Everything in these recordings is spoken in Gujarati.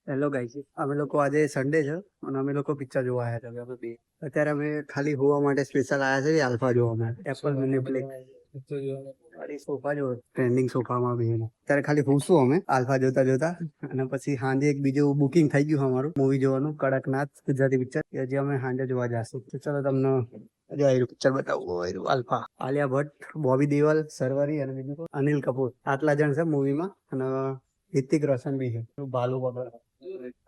હેલો ગાઈસ, અમે લોકો આજે સન્ડે છે અને અમે લોકો પિક્ચર જોવા આવ્યા છે. અમે બે અત્યારે અમે ખાલી હોવા માટે સ્પેશિયલ આવ્યા છે આલ્ફા જોવા માટે. એપલ મિની સોફા જો ટ્રેન્ડિંગ સોફામાં બેહીને અત્યારે ખાલી હોશું અમે આલ્ફા જોતા જોતા. અને પછી સાંજે એક બીજું બુકિંગ થઈ ગયું અમારું મૂવી જોવાનું, કડકનાથ ગુજરાતી પિક્ચર. હજી અમે સાંજે જોવા જશું. તો ચલો તમને પિક્ચર બતાવું. આલ્ફા, આલિયા ભટ્ટ, બોબી દેઓલ, સરવરી અને બીજું અનિલ કપૂર. આટલા જણ છે મૂવીમાં. અને હિતિક રોશન બી છે, ભાલુ વગર.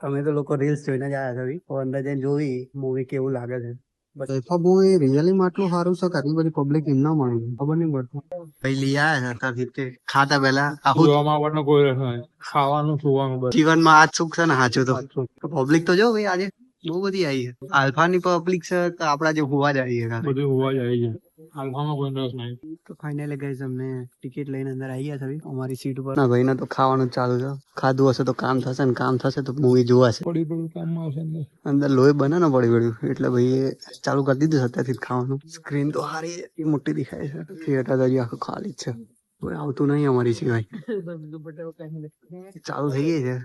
અમે તો લોકો રીલ્સ જોઈને જ આવ્યા છે. તો અંદર જઈને જોઈ મૂવી કેવું લાગે છે. આલ્ફા મૂવી રિયલીમાં આટલું સારું છે કે આટલી બધી પબ્લિક એમ ના મળે, ખબર નહીં પડતું. ભાઈ લઈ આવ્યા હતા ખાતા પહેલા ખાવાનું સુવાનું જીવનમાં આજ સુખ છે ને સાચું તો પબ્લિક તો જો ભાઈ આજે બહુ બધી આવી છે. આલ્ફા ની પબ્લિક છે તો આપડા જે હોવા જ આવી છે, બધું હોવા જ આવી છે. આલ્ફામાં કોઈ રસ નહીં. તો ફાઇનલી ગાઈસ અમને ટિકિટ લઈને અંદર આવી ગયા છે અમારી સીટ ઉપર. ના ભાઈ ના તો ખાવાનું ચાલુ છે. ખાધું હશે તો કામ થશે ને કામ થશે તો મૂવી જોવાશે. પડી પડ્યું કામમાં આવશે અંદર લોહી બને ને પડી પડ્યું એટલે ભાઈ ચાલુ કરી દીધું અત્યારથી ખાવાનું. સ્ક્રીન તો સારી મોટી દેખાય છે. થિયેટર તો હજી આખું ખાલી જ છે, કોઈ આવતું નહીં અમારી સિવાય. ચાલુ થઈ ગઈ છે.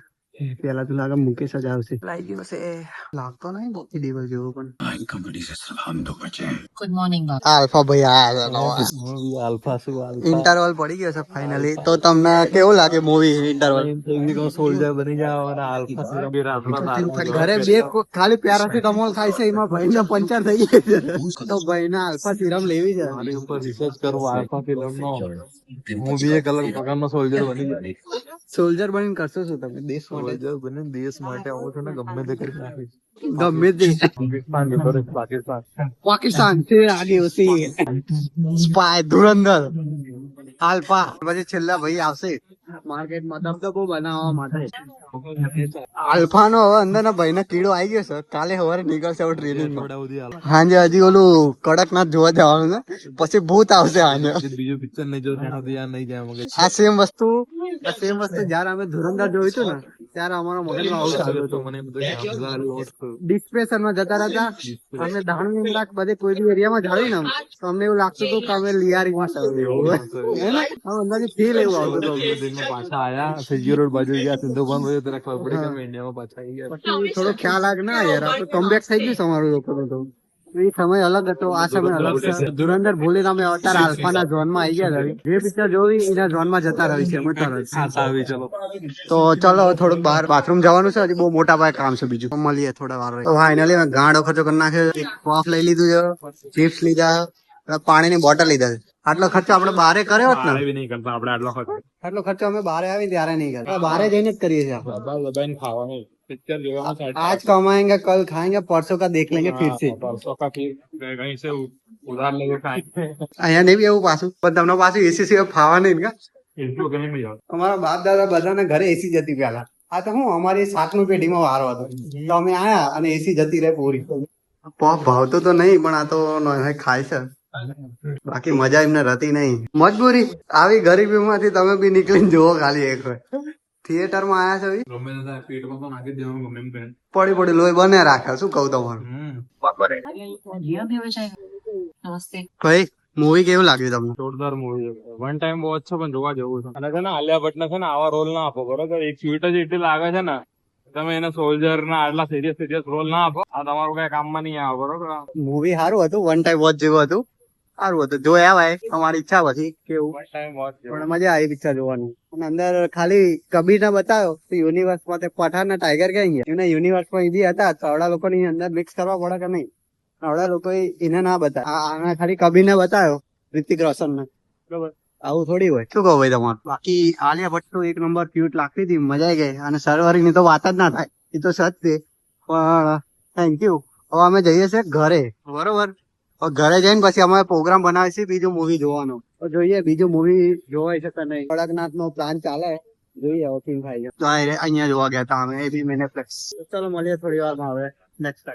પેલા તો લાગે મુકેશ જ આવશે. લાગતો નહીં બોકી દેવલ જેવો પણ. ગુડ મોર્નિંગ આલ્ફા ભાઈ આલ્ફા ઇન્ટરવલ પડી ગયો છે ફાઇનલી. તો તમને કેવું લાગે મૂવી ઇન્ટરવલ? સોલ્જર બની જાવ અને આલ્ફા ઘરે બે ખાલી પેરાસિટામોલ ખાય છે, એમાં ભાઈ ને પંચર થઈ ગઈ છે. તો ભાઈ ના આલ્ફા સિરમ લેવી છે. આની ઉપર રિસર્ચ કરવું આલ્ફા ફિલ્મ નો. હું બી એક અલગ પ્રકારનો સોલ્જર બની જાય. સોલ્જર બનીને કરશો શું તમે? દેશ માટે બને, દેશ માટે આવો છો ને ગમે તે કરી નાખીશ. ગમે તે પાકિસ્તાન છે આદિવાસી સ્પાય ધુરંધર આલ્ફા. પછી છેલ્લા ભાઈ આવશે માર્કેટમાં દબદબો બનાવવા માટે. આલ્ફા નો હવે અંદર ના ભાઈ ના કીડો આવી ગયો છે. કાલે સવારે નીકળશે ટ્રેનિંગમાં. હાજે હજી ઓલું કડકનાથ જોવા જવાનું છે. પછી ભૂત આવશે હાજે. બીજું પિક્ચર નહીં જોયું નહીં જાય. આ સેમ વસ્તુ જયારે અમે ધુરંધર જોયું હતું ને ત્યારે અમારા મગજમાં આવું ચાલ્યું હતું. ડિસ્પ્રેશન માં જતા રહેતા અમે ધાણની લાખ બધે કોઈ બી એરિયામાં જાવી ને તો અમને એવું લાગતું હતું કે અમે લિયારીમાં અંદાજે ફીલ એવું આવતું હતું. પાછા આયા ફિજીઓ રોડ બાજુ ગયા સિંધુ ભવન બાજુ તને ખબર પડી કે ઇન્ડિયામાં પાછા આવી ગયા. પછી થોડો ખ્યાલ આવે ના યાર આપણે કમબેક થઈ ગયું તમારું લોકોનું. તો એ સમય અલગ હતો, આ સમય અલગ છે. ધુરંધર ભૂલીને અમે અત્યારે આલ્ફાના ઝોનમાં આવી ગયા. જે પિક્ચર જોઈ એના ઝોનમાં જતા રહી છે. તો ચલો થોડુંક બહાર બાથરૂમ જવાનું છે. હજી બહુ મોટા પાયે કામ છે. બીજું મળીએ થોડા વાર. ફાઇનલી ગાંડો ખર્ચો કરી નાખ્યો. એક પફ લઈ લીધું છે, ચિપ્સ લીધા, પાણીની બોટલ લીધા છે. આટલો ખર્ચો આપણે બહાર કર્યો હોત ને. આટલો ખર્ચો અમે બહાર આવી ત્યારે નહીં કરતા. બહાર જઈને જ કરીએ છીએ આપણે. आज कमाएंगे कल खाएंगे परसों का देख लेंगे फिर से. उधार लेके खाएंगे. અહીંયા નહીં એવું પાછું પણ તમને પાછું એસી સિવાય ફાવા નહીં ને. અમારા બાપ દાદા બધાને ઘરે એસી જતી પેલા. આ તો હું અમારી 7મી પેઢીમાં વારો હતો તો અમે આયા અને એસી જતી રહે પૂરી. પફ ભાવતો તો નહીં પણ આ તો ખાય છે. બાકી મજા એમને રહેતી નહીં. મજબૂરી આવી ગરીબીમાંથી તમે બી નીકળીને જુઓ ખાલી એક વાર. થિયેટર માં આયા છે પડી લોહી બને રાખે. શું કહું તમારું? ભાઈ મૂવી કેવું લાગ્યું તમને? જોરદાર મૂવી છે. વન ટાઈમ વોચ છે પણ જોવા જેવું છે. અને છે ને આલિયા ભટ્ટ ને છે ને આવા રોલ ના આપો બરોબર. એક સ્વીટ જ એટલી લાગે છે ને તમે એને સોલ્જર ના આટલા સિરિયસ રોલ ના આપો. આ તમારું કઈ કામમાં નહીં આવે બરોબર. મૂવી સારું હતું, વન ટાઈમ વોચ જેવું હતું. સારું હતું, જોયા ભાઈ. તમારી ઈચ્છા પછી કેવું પણ મજા આવી પિક્ચર જોવાની. અને અંદર ખાલી કબીર ને બતાવ્યો તો યુનિવર્સ માં પઠાણ ના ટાઈગર ક્યાં ગયા? એમના યુનિવર્સ માં બી હતા તો આવડા લોકો ની અંદર મિક્સ કરવા પડે કે નહીં? આવડા લોકો એને ના બતાવ્યા. ખાલી કબીર ને બતાવ્યો, રિતિક રોશન ને. બરોબર, આવું થોડી હોય. શું કહો ભાઈ તમારું? બાકી આલિયા ભટ્ટ તો એક નંબર ક્યુટ લાગતી હતી, મજા આવી ગઈ. અને સરવરી ની તો વાત જ ના થાય, એ તો સચ છે. પણ થેન્ક યુ. હવે અમે જઈએ છીએ ઘરે બરોબર. ઘરે જઈને પછી અમે પ્રોગ્રામ બનાવીએ છીએ બીજું મૂવી જોવાનો. તો જોઈએ બીજું મૂવી જોવાય છે કે નહીં. કડકનાથ નો પ્લાન ચાલે, જોઈએ હવે કેમ થાય છે. તો અહીંયા જોવા ગયા હતા અમે એ બી મેનેપ્લેક્સ. ચલો મળીએ થોડી વારમાં હવે નેક્સ્ટ ટાઈમ.